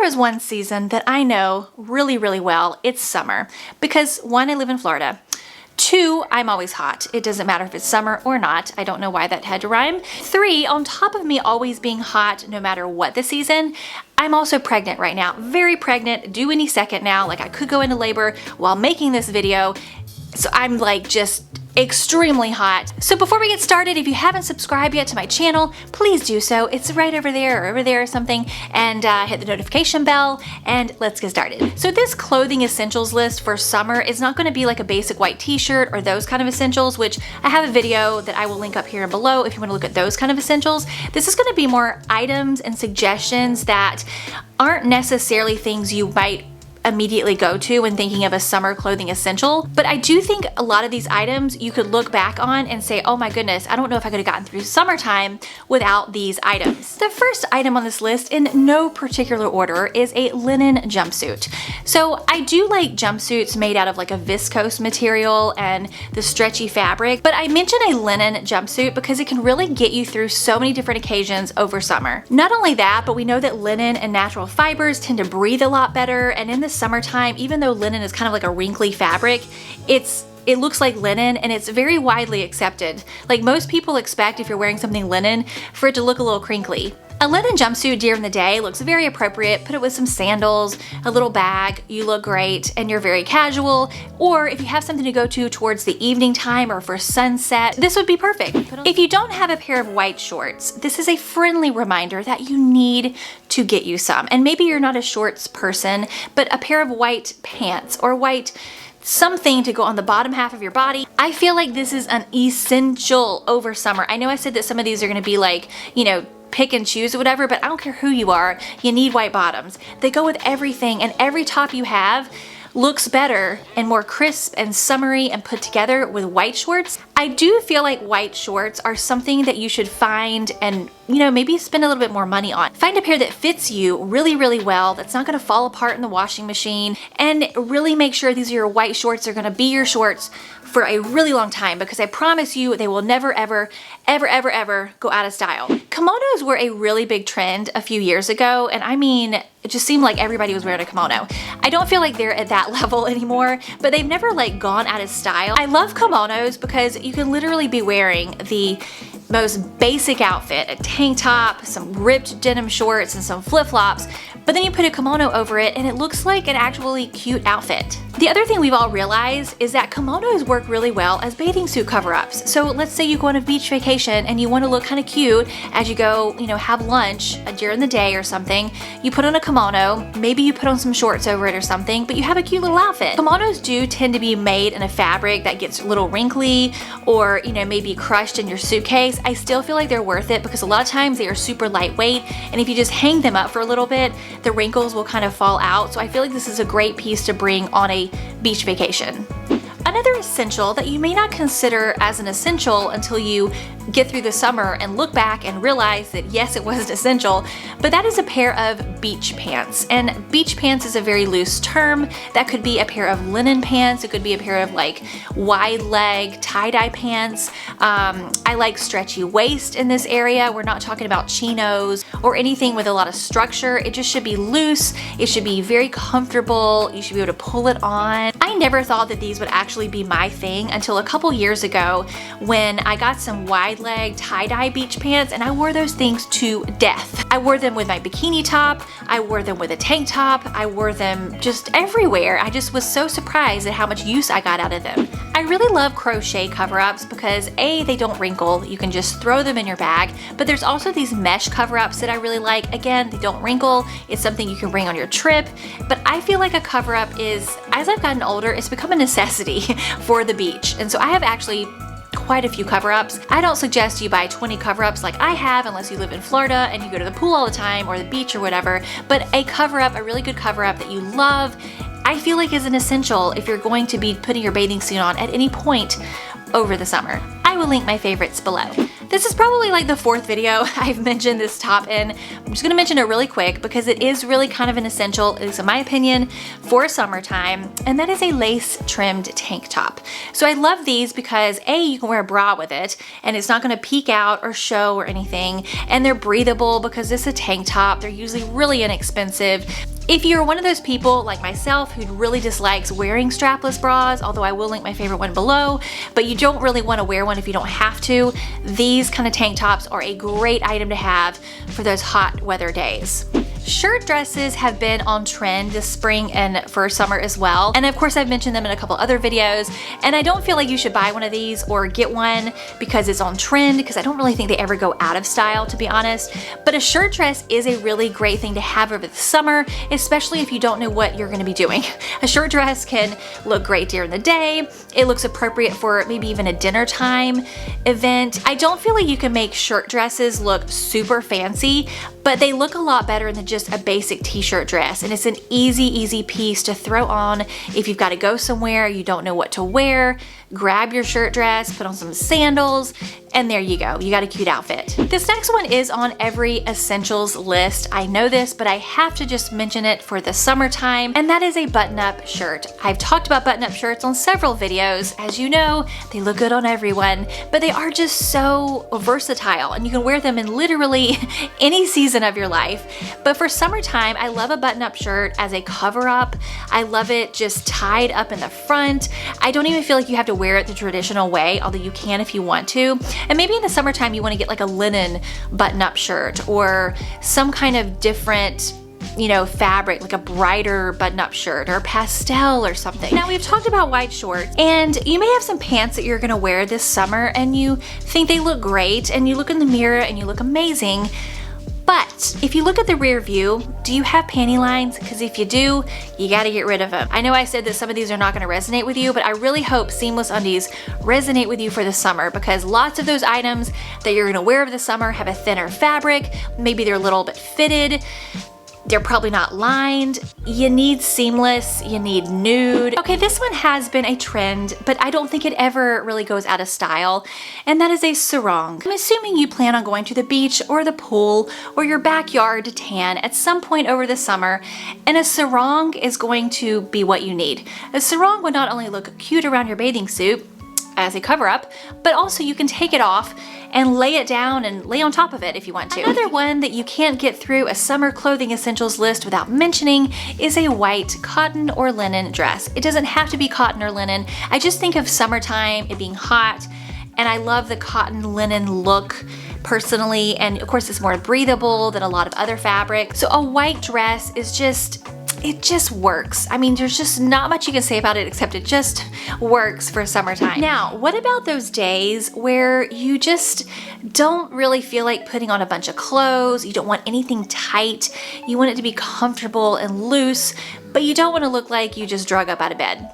there is one season that I know really, really well, it's summer. Because one, I live in Florida. Two, I'm always hot. It doesn't matter if it's summer or not. I don't know why that had to rhyme. Three, on top of me always being hot no matter what the season, I'm also pregnant right now. Very pregnant, due any second now. Like I could go into labor while making this video. So I'm like just extremely hot. So before we get started, if you haven't subscribed yet to my channel, please do so. It's right over there or over there or something, and hit the notification bell, and let's get started. So this clothing essentials list for summer is not going to be like a basic white t-shirt or those kind of essentials, which I have a video that I will link up here and below if you want to look at those kind of essentials. This is going to be more items and suggestions that aren't necessarily things you might immediately go to when thinking of a summer clothing essential. But I do think a lot of these items you could look back on and say, oh my goodness, I don't know if I could have gotten through summertime without these items. The first item on this list, in no particular order, is a linen jumpsuit. So I do like jumpsuits made out of like a viscose material and the stretchy fabric, but I mention a linen jumpsuit because it can really get you through so many different occasions over summer. Not only that, but we know that linen and natural fibers tend to breathe a lot better, and in the summertime, even though linen is kind of like a wrinkly fabric, it looks like linen and it's very widely accepted. Like most people expect if you're wearing something linen for it to look a little crinkly. A linen jumpsuit during the day looks very appropriate. Put it with some sandals, a little bag, you look great and you're very casual. Or if you have something to go to towards the evening time or for sunset, this would be perfect. If you don't have a pair of white shorts, this is a friendly reminder that you need to get you some. And maybe you're not a shorts person, but a pair of white pants or white something to go on the bottom half of your body. I feel like this is an essential over summer. I know I said that some of these are gonna be like, you know, pick and choose or whatever, but I don't care who you are, you need white bottoms. They go with everything, and every top you have looks better and more crisp and summery and put together with white shorts. I do feel like white shorts are something that you should find and, you know, maybe spend a little bit more money on. Find a pair that fits you really, really well, that's not gonna fall apart in the washing machine, and really make sure these are your white shorts are gonna be your shorts for a really long time, because I promise you they will never, ever, ever, ever, ever go out of style. Kimonos were a really big trend a few years ago, and I mean, it just seemed like everybody was wearing a kimono. I don't feel like they're at that level anymore, but they've never like gone out of style. I love kimonos because you can literally be wearing the most basic outfit, a tank top, some ripped denim shorts, and some flip-flops, but then you put a kimono over it and it looks like an actually cute outfit. The other thing we've all realized is that kimonos work really well as bathing suit cover-ups. So let's say you go on a beach vacation and you want to look kind of cute as you go, you know, have lunch during the day or something. You put on a kimono, maybe you put on some shorts over it or something, but you have a cute little outfit. Kimonos do tend to be made in a fabric that gets a little wrinkly or, you know, maybe crushed in your suitcase. I still feel like they're worth it because a lot of times they are super lightweight, and if you just hang them up for a little bit, the wrinkles will kind of fall out. So I feel like this is a great piece to bring on a beach vacation. Another essential that you may not consider as an essential until you get through the summer and look back and realize that yes, it was essential, but that is a pair of beach pants. And beach pants is a very loose term. That could be a pair of linen pants. It could be a pair of like wide leg tie-dye pants. I like stretchy waist in this area. We're not talking about chinos or anything with a lot of structure. It just should be loose. It should be very comfortable. You should be able to pull it on. I never thought that these would actually be my thing until a couple years ago when I got some wide leg tie-dye beach pants, and I wore those things to death. I wore them with my bikini top, I wore them with a tank top, I wore them just everywhere. I just was so surprised at how much use I got out of them. I really love crochet cover-ups because A, they don't wrinkle, you can just throw them in your bag, but there's also these mesh cover-ups that I really like. Again, they don't wrinkle, it's something you can bring on your trip, but I feel like a cover-up is, as I've gotten older, it's become a necessity for the beach. And so I have actually quite a few cover-ups. I don't suggest you buy 20 cover-ups like I have unless you live in Florida and you go to the pool all the time or the beach or whatever, but a cover-up, a really good cover-up that you love, I feel like is an essential if you're going to be putting your bathing suit on at any point over the summer. I will link my favorites below. This is probably like the fourth video I've mentioned this top in. I'm just gonna mention it really quick because it is really kind of an essential, at least in my opinion, for summertime, and that is a lace trimmed tank top. So I love these because A, you can wear a bra with it and it's not gonna peek out or show or anything, and they're breathable because this is a tank top. They're usually really inexpensive. If you're one of those people like myself who really dislikes wearing strapless bras, although I will link my favorite one below, but you don't really want to wear one if you don't have to, these kind of tank tops are a great item to have for those hot weather days. Shirt dresses have been on trend this spring and for summer as well. And of course I've mentioned them in a couple other videos, and I don't feel like you should buy one of these or get one because it's on trend, because I don't really think they ever go out of style, to be honest. But a shirt dress is a really great thing to have over the summer, especially if you don't know what you're gonna be doing. A shirt dress can look great during the day. It looks appropriate for maybe even a dinner time event. I don't feel like you can make shirt dresses look super fancy, but they look a lot better than just a basic t-shirt dress, and it's an easy piece to throw on if you've got to go somewhere, you don't know what to wear. Grab your shirt dress, put on some sandals, and there you go. You got a cute outfit. This next one is on every essentials list. I know this, but I have to just mention it for the summertime, and that is a button-up shirt. I've talked about button-up shirts on several videos. As you know, they look good on everyone, but they are just so versatile, and you can wear them in literally any season of your life. But for summertime, I love a button-up shirt as a cover-up. I love it just tied up in the front. I don't even feel like you have to wear it the traditional way, although you can if you want to. And maybe in the summertime you want to get like a linen button-up shirt or some kind of different, you know, fabric, like a brighter button-up shirt or pastel or something. Now, we've talked about white shorts, and you may have some pants that you're gonna wear this summer and you think they look great, and you look in the mirror and you look amazing. But if you look at the rear view, do you have panty lines? Because if you do, you gotta get rid of them. I know I said that some of these are not gonna resonate with you, but I really hope seamless undies resonate with you for the summer, because lots of those items that you're gonna wear over the summer have a thinner fabric, maybe they're a little bit fitted, they're probably not lined. You need seamless, you need nude. Okay, this one has been a trend, but I don't think it ever really goes out of style, and that is a sarong. I'm assuming you plan on going to the beach or the pool or your backyard to tan at some point over the summer, and a sarong is going to be what you need. A sarong would not only look cute around your bathing suit as a cover-up, but also you can take it off and lay it down and lay on top of it if you want to. Another one that you can't get through a summer clothing essentials list without mentioning is a white cotton or linen dress. It doesn't have to be cotton or linen. I just think of summertime, it being hot, and I love the cotton linen look personally, and of course it's more breathable than a lot of other fabric. So a white dress is just, it just works. I mean, there's just not much you can say about it except it just works for summertime. Now, what about those days where you just don't really feel like putting on a bunch of clothes, you don't want anything tight, you want it to be comfortable and loose, but you don't want to look like you just drug up out of bed?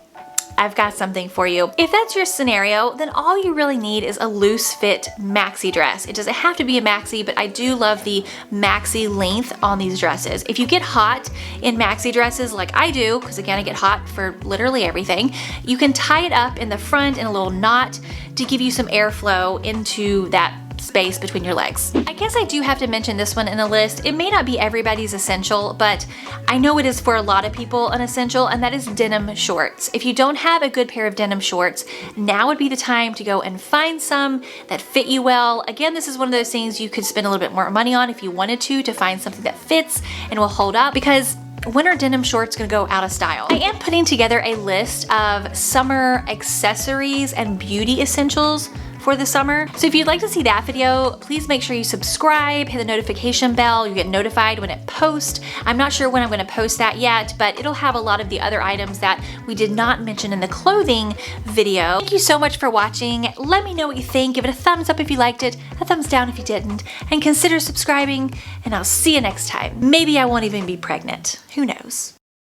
I've got something for you. If that's your scenario, then all you really need is a loose fit maxi dress. It doesn't have to be a maxi, but I do love the maxi length on these dresses. If you get hot in maxi dresses like I do, because again I get hot for literally everything, you can tie it up in the front in a little knot to give you some airflow into that space between your legs. I guess I do have to mention this one in the list. It may not be everybody's essential, but I know it is for a lot of people an essential, and that is denim shorts. If you don't have a good pair of denim shorts, now would be the time to go and find some that fit you well. Again, this is one of those things you could spend a little bit more money on if you wanted to find something that fits and will hold up, because when are denim shorts gonna go out of style? I am putting together a list of summer accessories and beauty essentials for the summer. So if you'd like to see that video, please make sure you subscribe, hit the notification bell, you get notified when it posts. I'm not sure when I'm gonna post that yet, but it'll have a lot of the other items that we did not mention in the clothing video. Thank you so much for watching. Let me know what you think. Give it a thumbs up if you liked it, a thumbs down if you didn't, and consider subscribing, and I'll see you next time. Maybe I won't even be pregnant. Who knows?